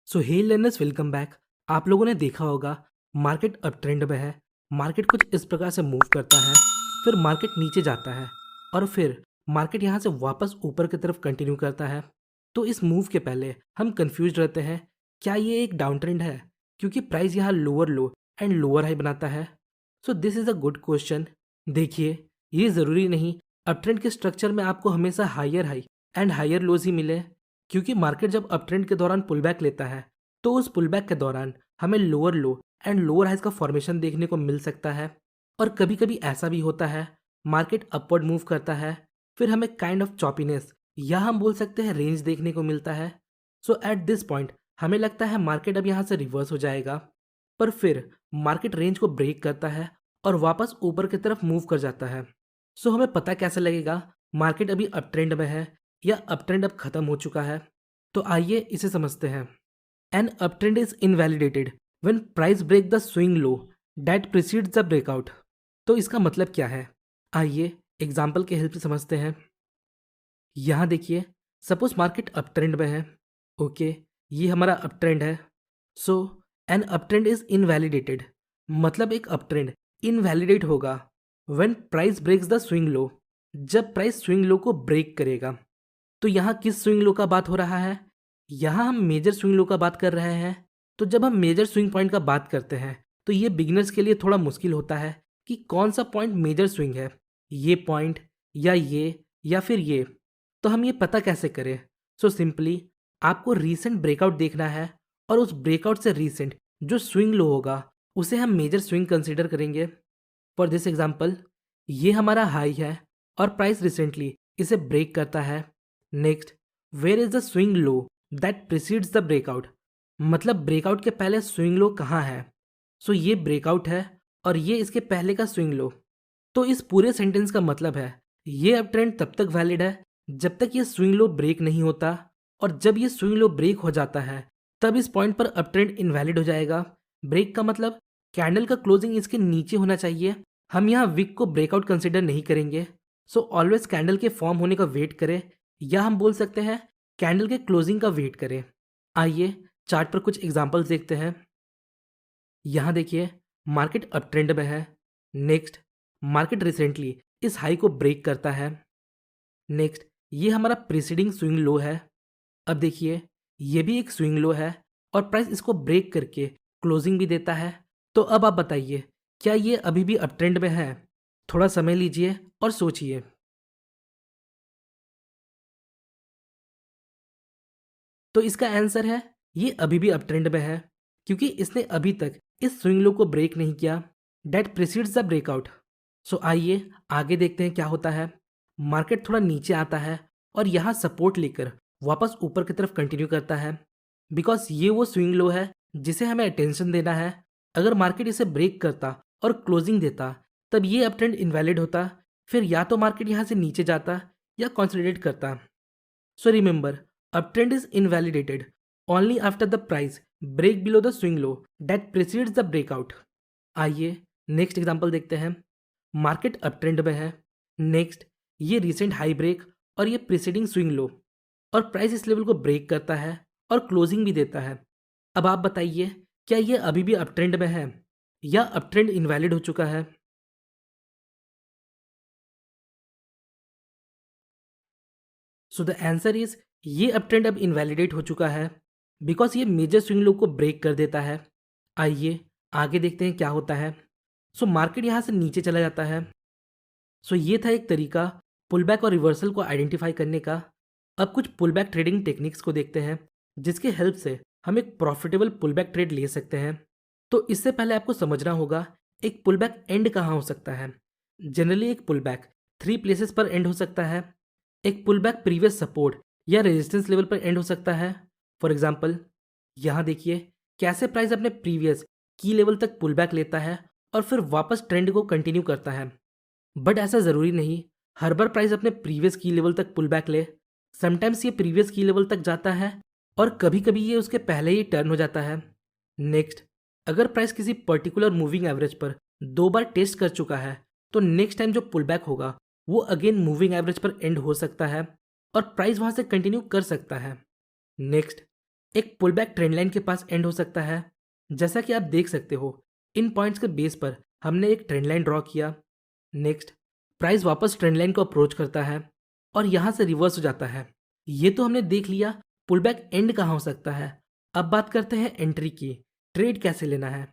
सो हे learners, welcome back. आप लोगों ने देखा होगा मार्केट अप ट्रेंड में है। मार्केट कुछ इस प्रकार से मूव करता है, फिर मार्केट नीचे जाता है और फिर मार्केट यहाँ से वापस ऊपर की तरफ कंटिन्यू करता है। तो इस मूव के पहले हम कंफ्यूज रहते हैं, क्या ये एक डाउन ट्रेंड है, क्योंकि प्राइस यहाँ lower low and lower high बनाता है। So this is a good question. देखिए, ये ज़रूरी नहीं अप ट्रेंड के स्ट्रक्चर में आपको हमेशा higher high and higher lows ही मिले, क्योंकि मार्केट जब अप ट्रेंड के दौरान पुल बैक लेता है तो उस पुल बैक के दौरान हमें lower low and lower highs का फॉर्मेशन देखने को मिल सकता है। और कभी कभी ऐसा भी होता है, मार्केट अपवर्ड मूव करता है, फिर हमें काइंड ऑफ चॉपीनेस या हम बोल सकते हैं रेंज देखने को मिलता है। सो एट दिस पॉइंट हमें लगता है मार्केट अब यहाँ से रिवर्स हो जाएगा, पर फिर मार्केट रेंज को ब्रेक करता है और वापस ऊपर की तरफ मूव कर जाता है। सो हमें पता कैसे लगेगा मार्केट अभी अप ट्रेंड में है या अप ट्रेंड अब खत्म हो चुका है? तो आइए इसे समझते हैं। An uptrend is invalidated when price break the swing low that precedes the breakout. तो इसका मतलब क्या है, आइए एग्जाम्पल के हेल्प से समझते हैं। यहाँ देखिए, सपोज मार्केट अप ट्रेंड में है। ओके, ये हमारा अप ट्रेंड है। So an up trend is invalidated, मतलब एक अप ट्रेंड इनवैलिडेट होगा when price breaks the swing low, जब प्राइस स्विंग लो को ब्रेक करेगा। तो यहाँ किस स्विंग लो का बात हो रहा है? यहाँ हम मेजर स्विंग लो का बात कर रहे हैं। तो जब हम मेजर स्विंग पॉइंट का बात करते हैं तो ये बिगिनर्स के लिए थोड़ा मुश्किल होता है कि कौन सा पॉइंट मेजर स्विंग है, ये पॉइंट या फिर ये। तो हम ये पता कैसे करें? सो सिंपली आपको रीसेंट ब्रेकआउट देखना है और उस ब्रेकआउट से रीसेंट जो स्विंग लो होगा उसे हम मेजर स्विंग कंसीडर करेंगे। फॉर दिस एग्जाम्पल, ये हमारा हाई है और प्राइस रिसेंटली इसे ब्रेक करता है। Next, where is the swing low that precedes the breakout, मतलब ब्रेकआउट के पहले स्विंग लो कहाँ है? सो ये ब्रेकआउट है और ये इसके पहले का स्विंग लो। तो इस पूरे सेंटेंस का मतलब है ये अप ट्रेंड तब तक वैलिड है जब तक ये स्विंग लो ब्रेक नहीं होता, और जब ये स्विंग लो ब्रेक हो जाता है तब इस पॉइंट पर अप ट्रेंड इनवैलिड हो जाएगा। ब्रेक का मतलब कैंडल का क्लोजिंग इसके नीचे होना चाहिए। हम यहाँ विक को ब्रेकआउट कंसिडर नहीं करेंगे। सो ऑलवेज कैंडल के फॉर्म होने का वेट करें, या हम बोल सकते हैं कैंडल के क्लोजिंग का वेट करें। आइए चार्ट पर कुछ एग्जांपल्स देखते हैं। यहाँ देखिए, मार्केट अप ट्रेंड में है। नेक्स्ट, मार्केट रिसेंटली इस हाई को ब्रेक करता है। नेक्स्ट, ये हमारा प्रीसीडिंग स्विंग लो है। अब देखिए, ये भी एक स्विंग लो है और प्राइस इसको ब्रेक करके क्लोजिंग भी देता है। तो अब आप बताइए, क्या ये अभी भी अप ट्रेंड में है? थोड़ा समय लीजिए और सोचिए। तो इसका आंसर है ये अभी भी अप ट्रेंड में है, क्योंकि इसने अभी तक इस स्विंग लो को ब्रेक नहीं किया डेट प्रीसीड्स द ब्रेकआउट। सो आइए आगे देखते हैं क्या होता है। मार्केट थोड़ा नीचे आता है और यहाँ सपोर्ट लेकर वापस ऊपर की तरफ कंटिन्यू करता है, बिकॉज ये वो स्विंग लो है जिसे हमें अटेंशन देना है। अगर मार्केट इसे ब्रेक करता और क्लोजिंग देता तब ये अप ट्रेंड इनवैलिड होता, फिर या तो मार्केट यहाँ से नीचे जाता या कंसोलिडेट करता। So remember, uptrend is invalidated only after the price break below the swing low that precedes the breakout. आइए नेक्स्ट एग्जांपल देखते हैं। मार्केट अपट्रेंड में है। नेक्स्ट, ये रिसेंट हाई ब्रेक और ये प्रीसीडिंग स्विंग लो, और प्राइस इस लेवल को ब्रेक करता है और क्लोजिंग भी देता है। अब आप बताइए, क्या ये अभी भी अपट्रेंड में है या अपट्रेंड इनवैलिड हो चुका है? सो द आंसर इज ये अपट्रेंड अब इनवैलिडेट हो चुका है, बिकॉज ये मेजर स्विंग लो को ब्रेक कर देता है। आइए आगे देखते हैं क्या होता है। सो मार्केट यहाँ से नीचे चला जाता है। सो ये था एक तरीका पुल बैक और रिवर्सल को आइडेंटिफाई करने का। अब कुछ पुल बैक ट्रेडिंग टेक्निक्स को देखते हैं जिसके हेल्प से हम एक प्रॉफिटेबल पुल बैक ट्रेड ले सकते हैं। तो इससे पहले आपको समझना होगा एक पुल बैक एंड कहाँ हो सकता है। जनरली एक पुल बैक 3 प्लेसेस पर एंड हो सकता है। एक पुल बैक प्रीवियस सपोर्ट या रेजिस्टेंस लेवल पर एंड हो सकता है। फॉर एग्जाम्पल, यहाँ देखिए कैसे प्राइस अपने प्रीवियस की लेवल तक पुल बैक लेता है और फिर वापस ट्रेंड को कंटिन्यू करता है। बट ऐसा ज़रूरी नहीं हर बार प्राइस अपने प्रीवियस की लेवल तक पुल बैक ले। समटाइम्स ये प्रीवियस की लेवल तक जाता है और कभी कभी ये उसके पहले ही टर्न हो जाता है। नेक्स्ट, अगर प्राइस किसी पर्टिकुलर मूविंग एवरेज पर 2 बार टेस्ट कर चुका है तो नेक्स्ट टाइम जो पुल बैक होगा वो अगेन मूविंग एवरेज पर एंड हो सकता है और प्राइस वहाँ से कंटिन्यू कर सकता है। नेक्स्ट, एक पुल बैक ट्रेंड लाइन के पास एंड हो सकता है। जैसा कि आप देख सकते हो, इन पॉइंट्स के बेस पर हमने एक ट्रेंड लाइन ड्रॉ किया। नेक्स्ट, प्राइस वापस ट्रेंड लाइन को अप्रोच करता है और यहाँ से रिवर्स हो जाता है। ये तो हमने देख लिया पुल बैक एंड कहाँ हो सकता है। अब बात करते हैं एंट्री की, ट्रेड कैसे लेना है।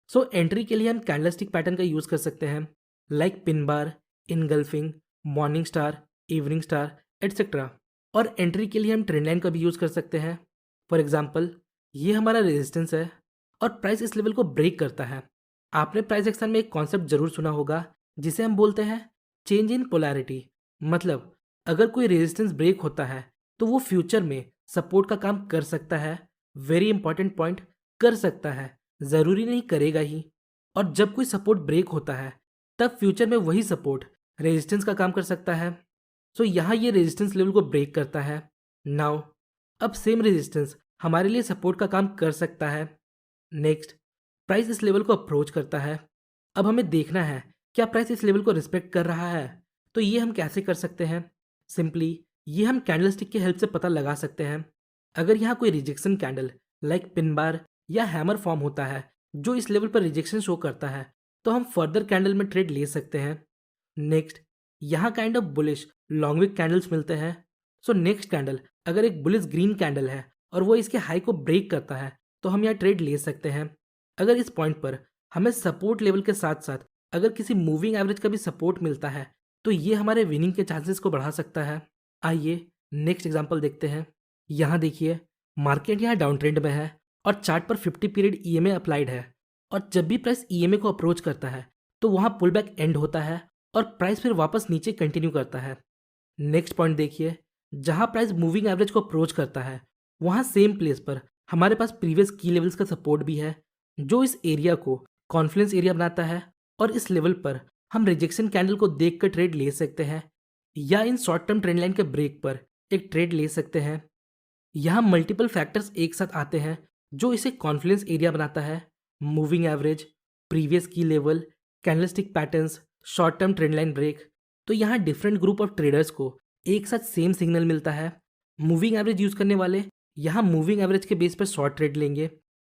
सो एंट्री के लिए हम कैंडलस्टिक पैटर्न का यूज़ कर सकते हैं, like pin bar, engulfing, morning star, evening star etcetera. और एंट्री के लिए हम ट्रेंड लाइन का भी यूज़ कर सकते हैं। फॉर एग्जाम्पल, ये हमारा रेजिस्टेंस है और प्राइस इस लेवल को ब्रेक करता है। आपने प्राइस एक्शन में एक कॉन्सेप्ट जरूर सुना होगा जिसे हम बोलते हैं चेंज इन पोलैरिटी। मतलब अगर कोई रेजिस्टेंस ब्रेक होता है तो वो फ्यूचर में सपोर्ट का काम कर सकता है। वेरी इंपॉर्टेंट पॉइंट, कर सकता है, ज़रूरी नहीं करेगा ही। और जब कोई सपोर्ट ब्रेक होता है तब फ्यूचर में वही सपोर्ट रेजिस्टेंस का काम कर सकता है। सो यहाँ ये रेजिस्टेंस लेवल को ब्रेक करता है। नाउ अब सेम रेजिस्टेंस हमारे लिए सपोर्ट का काम कर सकता है। नेक्स्ट, प्राइस इस लेवल को अप्रोच करता है। अब हमें देखना है क्या प्राइस इस लेवल को रिस्पेक्ट कर रहा है। तो ये हम कैसे कर सकते हैं? सिंपली ये हम कैंडलस्टिक की हेल्प से पता लगा सकते हैं। अगर यहाँ कोई rejection candle like pin bar या हैमर फॉर्म होता है जो इस लेवल पर रिजेक्शन शो करता है तो हम फर्दर कैंडल में ट्रेड ले सकते हैं। नेक्स्ट, यहाँ kind of bullish long wick candles मिलते हैं। सो नेक्स्ट कैंडल अगर एक बुलिश ग्रीन कैंडल है और वो इसके हाई को ब्रेक करता है तो हम यहाँ ट्रेड ले सकते हैं। अगर इस पॉइंट पर हमें सपोर्ट लेवल के साथ साथ अगर किसी मूविंग एवरेज का भी सपोर्ट मिलता है तो ये हमारे विनिंग के चांसेस को बढ़ा सकता है। आइए नेक्स्ट एग्जांपल देखते हैं। यहाँ देखिए, मार्केट यहाँ डाउन ट्रेंड में है और चार्ट पर 50 पीरियड ईएमए अप्लाइड है। और जब भी प्राइस ईएमए को अप्रोच करता है तो वहाँ पुल बैक एंड होता है और प्राइस फिर वापस नीचे कंटिन्यू करता है। नेक्स्ट पॉइंट देखिए, जहाँ प्राइस मूविंग एवरेज को अप्रोच करता है वहाँ सेम प्लेस पर हमारे पास प्रीवियस की लेवल्स का सपोर्ट भी है जो इस एरिया को कॉन्फ्लुएंस एरिया बनाता है। और इस लेवल पर हम रिजेक्शन कैंडल को देख कर ट्रेड ले सकते हैं या in short term trend line के ब्रेक पर एक ट्रेड ले सकते हैं। यहाँ मल्टीपल फैक्टर्स एक साथ आते हैं जो इसे कॉन्फ्लुएंस एरिया बनाता है। Moving average, previous key level, candlestick patterns, short term trend line break. तो यहाँ डिफरेंट ग्रुप ऑफ ट्रेडर्स को एक साथ सेम सिग्नल मिलता है। मूविंग एवरेज यूज़ करने वाले यहाँ मूविंग एवरेज के बेस पर शॉर्ट ट्रेड लेंगे।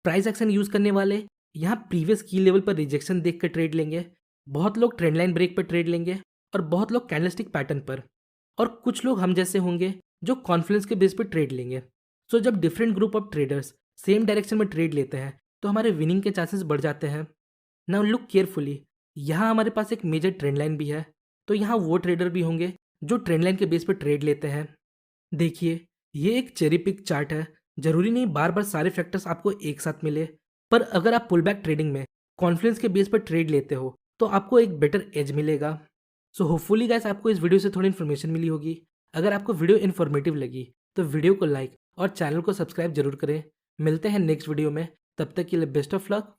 प्राइस एक्शन यूज़ करने वाले यहाँ प्रीवियस की लेवल पर रिजेक्शन देख कर ट्रेड लेंगे। बहुत लोग ट्रेंड लाइन ब्रेक पर ट्रेड लेंगे और बहुत लोग कैंडलस्टिक पैटर्न पर। और कुछ लोग हम जैसे होंगे जो कॉन्फ्लुएंस के बेस पर ट्रेड लेंगे। सो जब different group of traders same direction में ट्रेड लेते हैं तो हमारे विनिंग के चांसेस बढ़ जाते हैं। नाउ लुक केयरफुली, यहाँ हमारे पास एक मेजर ट्रेंड लाइन भी है। तो यहाँ वो ट्रेडर भी होंगे जो ट्रेंड लाइन के बेस पर ट्रेड लेते हैं। देखिए, ये एक चेरी पिक चार्ट है। जरूरी नहीं बार बार सारे फैक्टर्स आपको एक साथ मिले, पर अगर आप पुल बैक ट्रेडिंग में कॉन्फ्लुएंस के बेस पर ट्रेड लेते हो तो आपको एक बेटर एज मिलेगा। सो होपफुली गाइस आपको इस वीडियो से थोड़ी इन्फॉर्मेशन मिली होगी। अगर आपको वीडियो इन्फॉर्मेटिव लगी तो वीडियो को लाइक और चैनल को सब्सक्राइब जरूर करें। मिलते हैं नेक्स्ट वीडियो में, तब तक के लिए बेस्ट ऑफ लक।